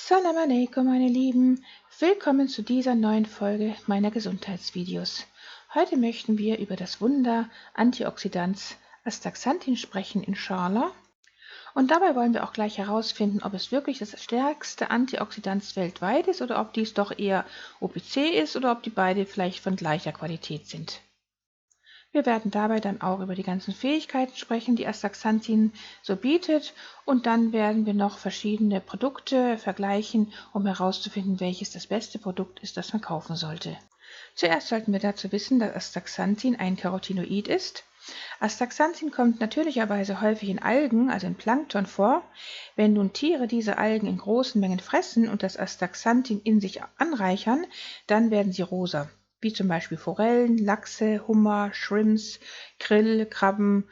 Salam alaikum, meine Lieben. Willkommen zu dieser neuen Folge meiner Gesundheitsvideos. Heute möchten wir über das Wunder Antioxidants Astaxanthin sprechen, inshallah. Und dabei wollen wir auch gleich herausfinden, ob es wirklich das stärkste Antioxidant weltweit ist oder ob dies doch eher OPC ist oder ob die beide vielleicht von gleicher Qualität sind. Wir werden dabei dann auch über die ganzen Fähigkeiten sprechen, die Astaxanthin so bietet, und dann werden wir noch verschiedene Produkte vergleichen, um herauszufinden, welches das beste Produkt ist, das man kaufen sollte. Zuerst sollten wir dazu wissen, dass Astaxanthin ein Carotinoid ist. Astaxanthin kommt natürlicherweise häufig in Algen, also in Plankton, vor. Wenn nun Tiere diese Algen in großen Mengen fressen und das Astaxanthin in sich anreichern, dann werden sie rosa, wie zum Beispiel Forellen, Lachse, Hummer, Shrimps, Krill, Krabben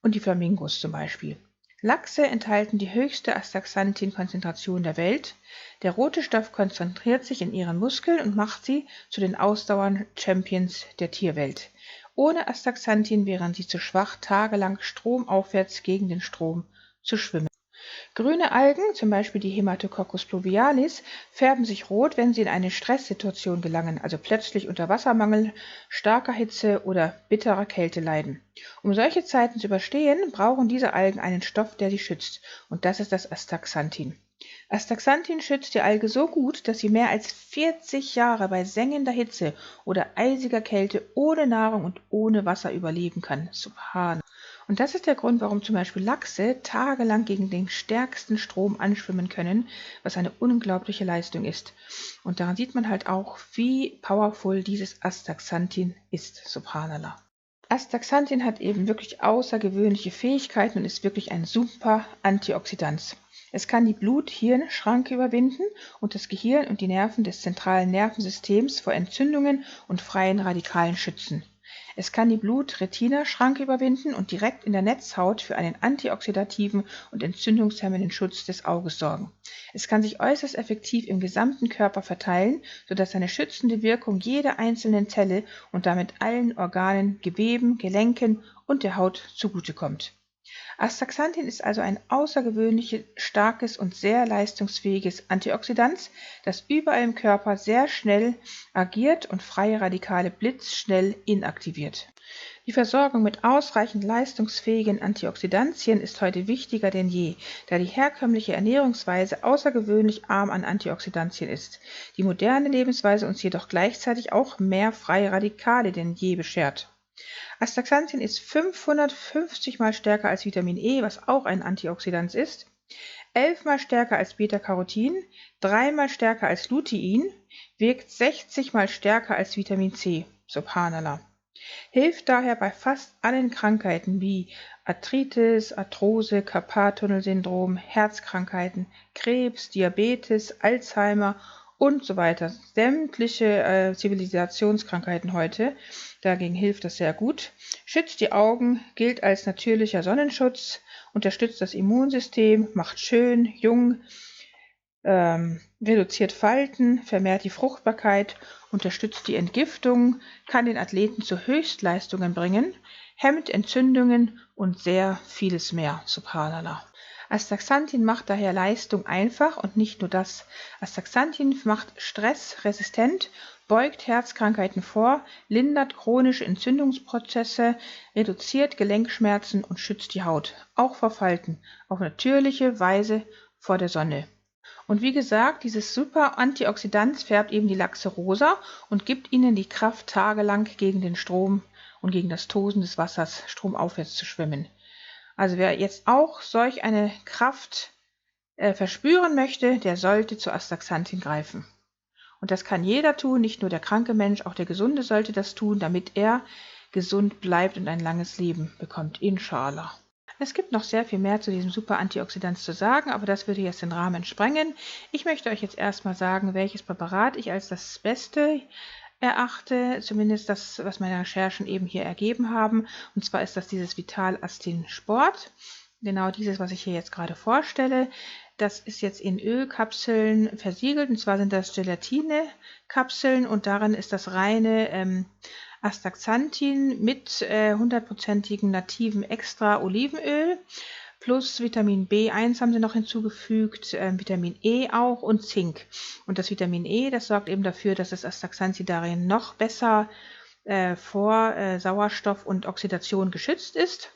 und die Flamingos zum Beispiel. Lachse enthalten die höchste Astaxanthin-Konzentration der Welt. Der rote Stoff konzentriert sich in ihren Muskeln und macht sie zu den Ausdauer-Champions der Tierwelt. Ohne Astaxanthin wären sie zu schwach, tagelang stromaufwärts gegen den Strom zu schwimmen. Grüne Algen, zum Beispiel die Haematococcus pluvialis, färben sich rot, wenn sie in eine Stresssituation gelangen, also plötzlich unter Wassermangel, starker Hitze oder bitterer Kälte leiden. Um solche Zeiten zu überstehen, brauchen diese Algen einen Stoff, der sie schützt, und das ist das Astaxanthin. Astaxanthin schützt die Alge so gut, dass sie mehr als 40 Jahre bei sengender Hitze oder eisiger Kälte ohne Nahrung und ohne Wasser überleben kann. Subhan. Und das ist der Grund, warum zum Beispiel Lachse tagelang gegen den stärksten Strom anschwimmen können, was eine unglaubliche Leistung ist. Und daran sieht man halt auch, wie powerful dieses Astaxanthin ist. Subhanallah. Astaxanthin hat eben wirklich außergewöhnliche Fähigkeiten und ist wirklich ein super Antioxidant. Es kann die Blut-Hirn-Schranke überwinden und das Gehirn und die Nerven des zentralen Nervensystems vor Entzündungen und freien Radikalen schützen. Es kann die Blut-Retina-Schranke überwinden und direkt in der Netzhaut für einen antioxidativen und entzündungshemmenden Schutz des Auges sorgen. Es kann sich äußerst effektiv im gesamten Körper verteilen, sodass seine schützende Wirkung jeder einzelnen Zelle und damit allen Organen, Geweben, Gelenken und der Haut zugutekommt. Astaxanthin ist also ein außergewöhnlich starkes und sehr leistungsfähiges Antioxidant, das überall im Körper sehr schnell agiert und freie Radikale blitzschnell inaktiviert. Die Versorgung mit ausreichend leistungsfähigen Antioxidantien ist heute wichtiger denn je, da die herkömmliche Ernährungsweise außergewöhnlich arm an Antioxidantien ist, die moderne Lebensweise uns jedoch gleichzeitig auch mehr freie Radikale denn je beschert. Astaxanthin ist 550 mal stärker als Vitamin E, was auch ein Antioxidant ist, 11 mal stärker als Beta-Carotin, 3 mal stärker als Lutein, wirkt 60 mal stärker als Vitamin C. Subhanallah. Hilft daher bei fast allen Krankheiten wie Arthritis, Arthrose, Karpaltunnelsyndrom, Herzkrankheiten, Krebs, Diabetes, Alzheimer und so weiter. Sämtliche Zivilisationskrankheiten heute. Dagegen hilft das sehr gut. Schützt die Augen, gilt als natürlicher Sonnenschutz, unterstützt das Immunsystem, macht schön, jung, reduziert Falten, vermehrt die Fruchtbarkeit, unterstützt die Entgiftung, kann den Athleten zu Höchstleistungen bringen, hemmt Entzündungen und sehr vieles mehr. Subhanallah. Astaxanthin macht daher Leistung einfach und nicht nur das. Astaxanthin macht Stress resistent, beugt Herzkrankheiten vor, lindert chronische Entzündungsprozesse, reduziert Gelenkschmerzen und schützt die Haut, auch vor Falten, auf natürliche Weise vor der Sonne. Und wie gesagt, dieses super Antioxidant färbt eben die Lachse rosa und gibt ihnen die Kraft, tagelang gegen den Strom und gegen das Tosen des Wassers stromaufwärts zu schwimmen. Also wer jetzt auch solch eine Kraft verspüren möchte, der sollte zu Astaxanthin greifen. Und das kann jeder tun, nicht nur der kranke Mensch, auch der Gesunde sollte das tun, damit er gesund bleibt und ein langes Leben bekommt, inshallah. Es gibt noch sehr viel mehr zu diesem super Antioxidant zu sagen, aber das würde jetzt den Rahmen sprengen. Ich möchte euch jetzt erstmal sagen, welches Präparat ich als das Beste erachte, zumindest das, was meine Recherchen eben hier ergeben haben. Und zwar ist das dieses Vital Astin Sport. Genau dieses, was ich hier jetzt gerade vorstelle. Das ist jetzt in Ölkapseln versiegelt, und zwar sind das Gelatine-Kapseln und darin ist das reine Astaxanthin mit 100%igem nativen Extra Olivenöl plus Vitamin B1 haben sie noch hinzugefügt, Vitamin E auch und Zink. Und das Vitamin E, das sorgt eben dafür, dass das Astaxanthin darin noch besser vor Sauerstoff und Oxidation geschützt ist.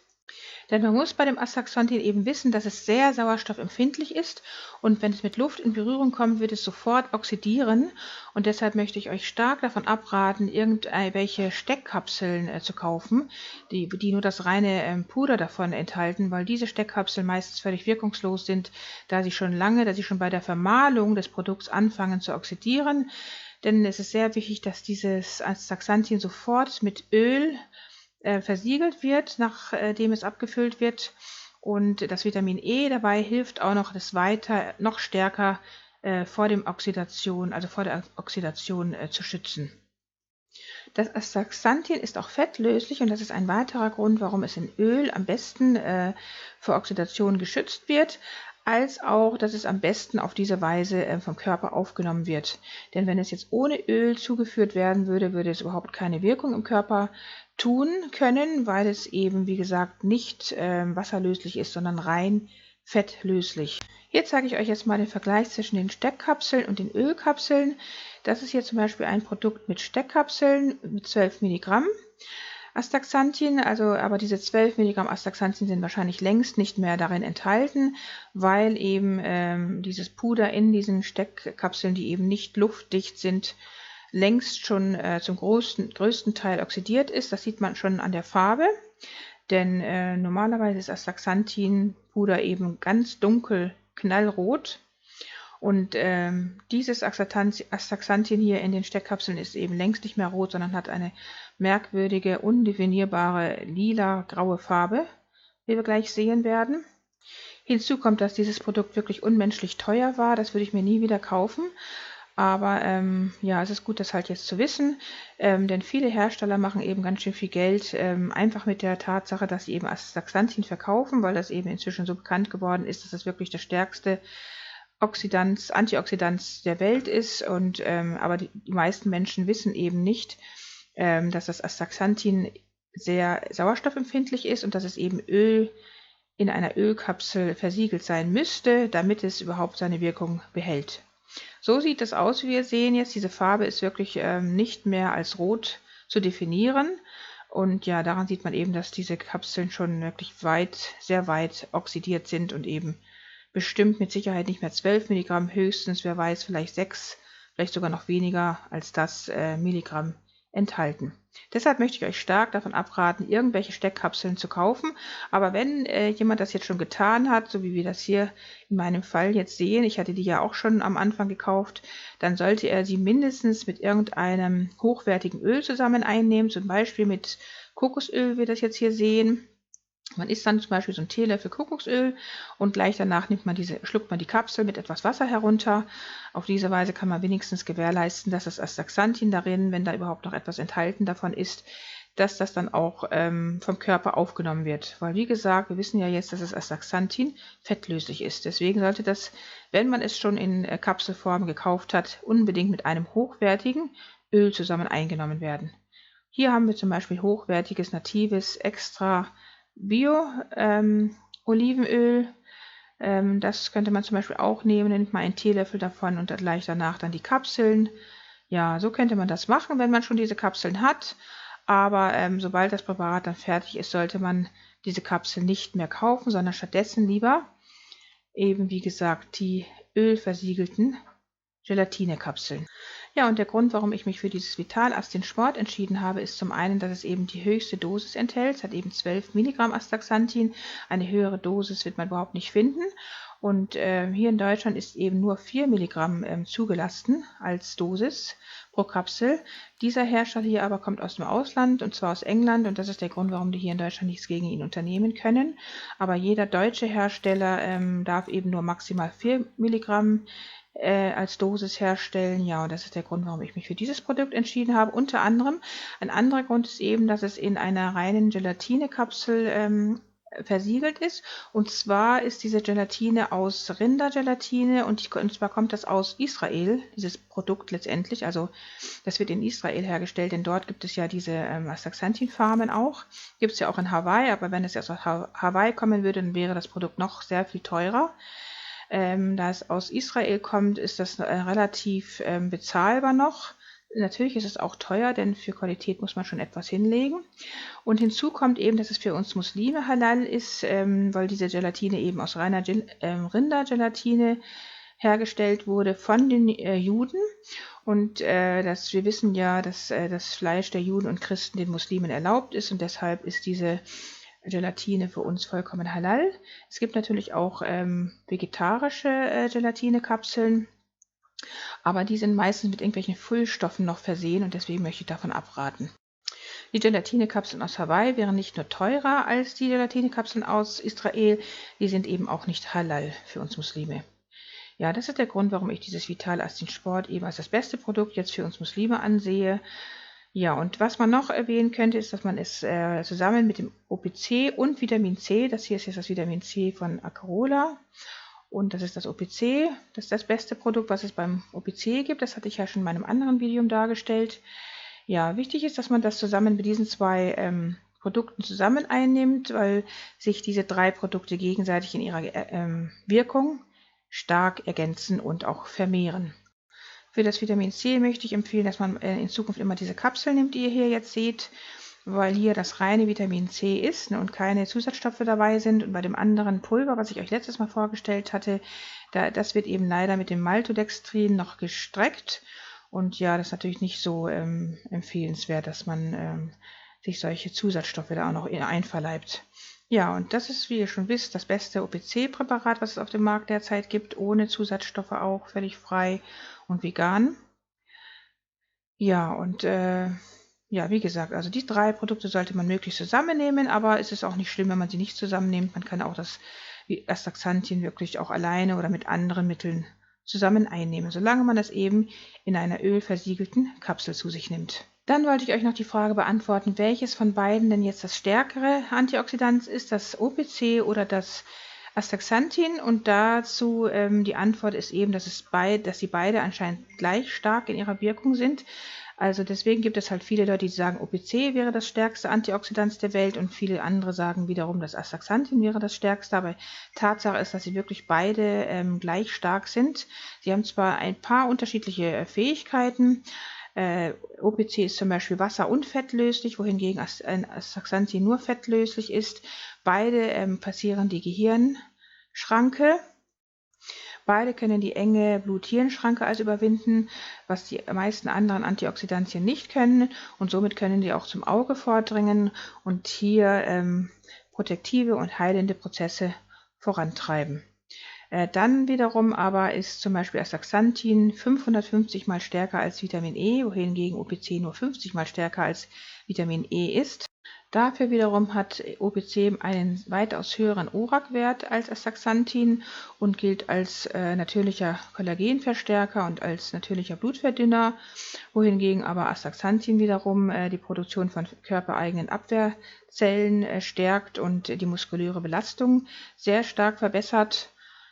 Denn man muss bei dem Astaxanthin eben wissen, dass es sehr sauerstoffempfindlich ist und wenn es mit Luft in Berührung kommt, wird es sofort oxidieren. Und deshalb möchte ich euch stark davon abraten, irgendwelche Steckkapseln zu kaufen, die nur das reine Puder davon enthalten, weil diese Steckkapseln meistens völlig wirkungslos sind, da sie schon bei der Vermahlung des Produkts anfangen zu oxidieren. Denn es ist sehr wichtig, dass dieses Astaxanthin sofort mit Öl versiegelt wird, nachdem es abgefüllt wird. Und das Vitamin E dabei hilft auch noch, das weiter noch stärker vor der Oxidation zu schützen. Das Astaxanthin ist auch fettlöslich und das ist ein weiterer Grund, warum es in Öl am besten vor Oxidation geschützt wird, als auch, dass es am besten auf diese Weise vom Körper aufgenommen wird. Denn wenn es jetzt ohne Öl zugeführt werden würde, würde es überhaupt keine Wirkung im Körper tun können, weil es eben, wie gesagt, nicht wasserlöslich ist, sondern rein fettlöslich. Hier zeige ich euch jetzt mal den Vergleich zwischen den Steckkapseln und den Ölkapseln. Das ist hier zum Beispiel ein Produkt mit Steckkapseln mit 12 Milligramm Astaxanthin, aber diese 12 Milligramm Astaxanthin sind wahrscheinlich längst nicht mehr darin enthalten, weil eben dieses Puder in diesen Steckkapseln, die eben nicht luftdicht sind, längst schon zum größten Teil oxidiert ist. Das sieht man schon an der Farbe, denn normalerweise ist Astaxanthin-Puder eben ganz dunkel knallrot. Und dieses Astaxanthin hier in den Steckkapseln ist eben längst nicht mehr rot, sondern hat eine merkwürdige, undefinierbare lila-graue Farbe, wie wir gleich sehen werden. Hinzu kommt, dass dieses Produkt wirklich unmenschlich teuer war. Das würde ich mir nie wieder kaufen. Aber ja, es ist gut, das halt jetzt zu wissen, denn viele Hersteller machen eben ganz schön viel Geld, einfach mit der Tatsache, dass sie eben Astaxanthin verkaufen, weil das eben inzwischen so bekannt geworden ist, dass das wirklich das stärkste Antioxidant der Welt ist. Aber die meisten Menschen wissen eben nicht, dass das Astaxanthin sehr sauerstoffempfindlich ist und dass es eben in einer Ölkapsel versiegelt sein müsste, damit es überhaupt seine Wirkung behält. So sieht es aus, wie wir sehen jetzt. Diese Farbe ist wirklich nicht mehr als rot zu definieren. Und ja, daran sieht man eben, dass diese Kapseln schon wirklich sehr weit oxidiert sind und eben bestimmt mit Sicherheit nicht mehr 12 Milligramm, höchstens, wer weiß, vielleicht 6, vielleicht sogar noch weniger als das Milligramm enthalten. Deshalb möchte ich euch stark davon abraten, irgendwelche Steckkapseln zu kaufen. Aber wenn jemand das jetzt schon getan hat, so wie wir das hier in meinem Fall jetzt sehen, ich hatte die ja auch schon am Anfang gekauft, dann sollte er sie mindestens mit irgendeinem hochwertigen Öl zusammen einnehmen, zum Beispiel mit Kokosöl, wie wir das jetzt hier sehen. Man isst dann zum Beispiel so einen Teelöffel Kokosöl und gleich danach schluckt man die Kapsel mit etwas Wasser herunter. Auf diese Weise kann man wenigstens gewährleisten, dass das Astaxanthin darin, wenn da überhaupt noch etwas enthalten davon ist, dass das dann auch vom Körper aufgenommen wird. Weil wie gesagt, wir wissen ja jetzt, dass das Astaxanthin fettlöslich ist. Deswegen sollte das, wenn man es schon in Kapselform gekauft hat, unbedingt mit einem hochwertigen Öl zusammen eingenommen werden. Hier haben wir zum Beispiel hochwertiges, natives, extra Bio-Olivenöl, das könnte man zum Beispiel auch nehmen, nimmt mal einen Teelöffel davon und gleich danach dann die Kapseln. Ja, so könnte man das machen, wenn man schon diese Kapseln hat, aber sobald das Präparat dann fertig ist, sollte man diese Kapseln nicht mehr kaufen, sondern stattdessen lieber eben, wie gesagt, die ölversiegelten Gelatinekapseln. Ja, und der Grund, warum ich mich für dieses Vital-Astin Sport entschieden habe, ist zum einen, dass es eben die höchste Dosis enthält. Es hat eben 12 Milligramm Astaxanthin. Eine höhere Dosis wird man überhaupt nicht finden. Und hier in Deutschland ist eben nur 4 Milligramm zugelassen als Dosis pro Kapsel. Dieser Hersteller hier aber kommt aus dem Ausland, und zwar aus England. Und das ist der Grund, warum die hier in Deutschland nichts gegen ihn unternehmen können. Aber jeder deutsche Hersteller darf eben nur maximal 4 Milligramm als Dosis herstellen. Ja, und das ist der Grund, warum ich mich für dieses Produkt entschieden habe. Unter anderem, ein anderer Grund ist eben, dass es in einer reinen Gelatinekapsel versiegelt ist. Und zwar ist diese Gelatine aus Rindergelatine und zwar kommt das aus Israel, dieses Produkt letztendlich. Also das wird in Israel hergestellt, denn dort gibt es ja diese Astaxanthin-Farmen auch. Gibt es ja auch in Hawaii, aber wenn es erst aus Hawaii kommen würde, dann wäre das Produkt noch sehr viel teurer. Da es aus Israel kommt, ist das relativ bezahlbar noch. Natürlich ist es auch teuer, denn für Qualität muss man schon etwas hinlegen. Und hinzu kommt eben, dass es für uns Muslime halal ist, weil diese Gelatine eben aus reiner Rindergelatine hergestellt wurde von den Juden. Und wir wissen ja, dass das Fleisch der Juden und Christen den Muslimen erlaubt ist und deshalb ist diese Gelatine für uns vollkommen halal. Es gibt natürlich auch vegetarische Gelatinekapseln, aber die sind meistens mit irgendwelchen Füllstoffen noch versehen und deswegen möchte ich davon abraten. Die Gelatinekapseln aus Hawaii wären nicht nur teurer als die Gelatinekapseln aus Israel, die sind eben auch nicht halal für uns Muslime. Ja, das ist der Grund, warum ich dieses Vital Astin Sport eben als das beste Produkt jetzt für uns Muslime ansehe. Ja, und was man noch erwähnen könnte, ist, dass man es zusammen mit dem OPC und Vitamin C, das hier ist jetzt das Vitamin C von Acerola, und das ist das OPC, das ist das beste Produkt, was es beim OPC gibt. Das hatte ich ja schon in meinem anderen Video dargestellt. Ja, wichtig ist, dass man das zusammen mit diesen zwei Produkten zusammen einnimmt, weil sich diese drei Produkte gegenseitig in ihrer Wirkung stark ergänzen und auch vermehren. Für das Vitamin C möchte ich empfehlen, dass man in Zukunft immer diese Kapsel nimmt, die ihr hier jetzt seht, weil hier das reine Vitamin C ist, ne, und keine Zusatzstoffe dabei sind. Und bei dem anderen Pulver, was ich euch letztes Mal vorgestellt hatte, das wird eben leider mit dem Maltodextrin noch gestreckt. Und ja, das ist natürlich nicht so empfehlenswert, dass man sich solche Zusatzstoffe da auch noch einverleibt. Ja, und das ist, wie ihr schon wisst, das beste OPC-Präparat, was es auf dem Markt derzeit gibt, ohne Zusatzstoffe auch, völlig frei und vegan. Ja, und ja, wie gesagt, also die drei Produkte sollte man möglichst zusammennehmen, aber es ist auch nicht schlimm, wenn man sie nicht zusammennimmt. Man kann auch das Astaxanthin wirklich auch alleine oder mit anderen Mitteln zusammen einnehmen, solange man das eben in einer ölversiegelten Kapsel zu sich nimmt. Dann wollte ich euch noch die Frage beantworten, welches von beiden denn jetzt das stärkere Antioxidant ist, das OPC oder das Astaxanthin, und dazu die Antwort ist eben, dass sie beide anscheinend gleich stark in ihrer Wirkung sind. Also deswegen gibt es halt viele Leute, die sagen, OPC wäre das stärkste Antioxidant der Welt und viele andere sagen wiederum, das Astaxanthin wäre das stärkste. Aber Tatsache ist, dass sie wirklich beide gleich stark sind. Sie haben zwar ein paar unterschiedliche Fähigkeiten. OPC ist zum Beispiel wasser- und fettlöslich, wohingegen Astaxanthin nur fettlöslich ist. Beide passieren die Gehirnschranke. Beide können die enge Blut-Hirn-Schranke also überwinden, was die meisten anderen Antioxidantien nicht können. Und somit können die auch zum Auge vordringen und hier protektive und heilende Prozesse vorantreiben. Dann wiederum aber ist zum Beispiel Astaxanthin 550 mal stärker als Vitamin E, wohingegen OPC nur 50 mal stärker als Vitamin E ist. Dafür wiederum hat OPC einen weitaus höheren ORAC-Wert als Astaxanthin und gilt als natürlicher Kollagenverstärker und als natürlicher Blutverdünner, wohingegen aber Astaxanthin wiederum die Produktion von körpereigenen Abwehrzellen stärkt und die muskuläre Belastung sehr stark verbessert.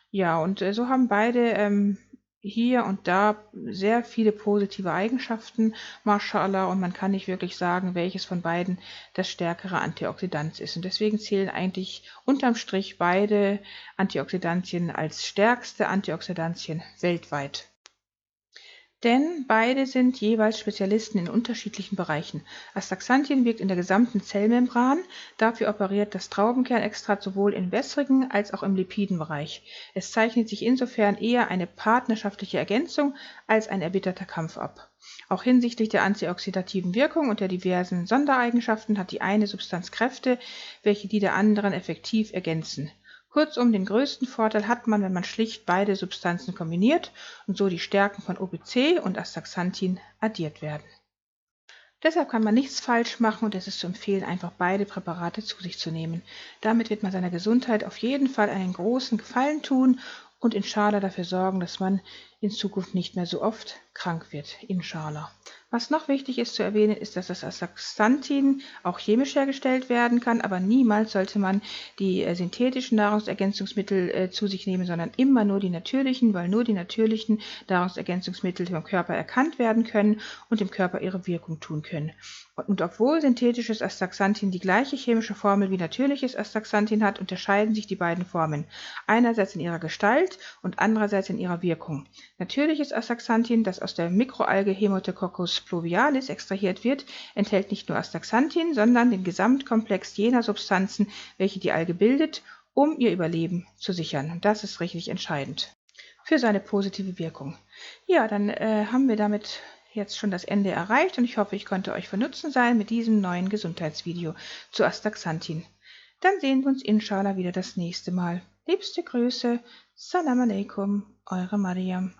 Ja, und so haben beide hier und da sehr viele positive Eigenschaften, Mashallah, und man kann nicht wirklich sagen, welches von beiden das stärkere Antioxidant ist. Und deswegen zählen eigentlich unterm Strich beide Antioxidantien als stärkste Antioxidantien weltweit. Denn beide sind jeweils Spezialisten in unterschiedlichen Bereichen. Astaxanthin wirkt in der gesamten Zellmembran, dafür operiert das Traubenkernextrakt sowohl im wässrigen als auch im Lipidenbereich. Es zeichnet sich insofern eher eine partnerschaftliche Ergänzung als ein erbitterter Kampf ab. Auch hinsichtlich der antioxidativen Wirkung und der diversen Sondereigenschaften hat die eine Substanz Kräfte, welche die der anderen effektiv ergänzen. Kurzum, den größten Vorteil hat man, wenn man schlicht beide Substanzen kombiniert und so die Stärken von OPC und Astaxanthin addiert werden. Deshalb kann man nichts falsch machen und es ist zu empfehlen, einfach beide Präparate zu sich zu nehmen. Damit wird man seiner Gesundheit auf jeden Fall einen großen Gefallen tun und inshallah dafür sorgen, dass man in Zukunft nicht mehr so oft krank wird, inshallah. Was noch wichtig ist zu erwähnen, ist, dass das Astaxanthin auch chemisch hergestellt werden kann, aber niemals sollte man die synthetischen Nahrungsergänzungsmittel zu sich nehmen, sondern immer nur die natürlichen, weil nur die natürlichen Nahrungsergänzungsmittel vom Körper erkannt werden können und dem Körper ihre Wirkung tun können. Und obwohl synthetisches Astaxanthin die gleiche chemische Formel wie natürliches Astaxanthin hat, unterscheiden sich die beiden Formen. Einerseits in ihrer Gestalt und andererseits in ihrer Wirkung. Natürliches Astaxanthin, das aus der Mikroalge Haematococcus pluvialis extrahiert wird, enthält nicht nur Astaxanthin, sondern den Gesamtkomplex jener Substanzen, welche die Alge bildet, um ihr Überleben zu sichern. Und das ist richtig entscheidend für seine positive Wirkung. Ja, dann haben wir damit jetzt schon das Ende erreicht und ich hoffe, ich konnte euch von Nutzen sein mit diesem neuen Gesundheitsvideo zu Astaxanthin. Dann sehen wir uns inshallah wieder das nächste Mal. Liebste Grüße, Salam alaikum, eure Mariam.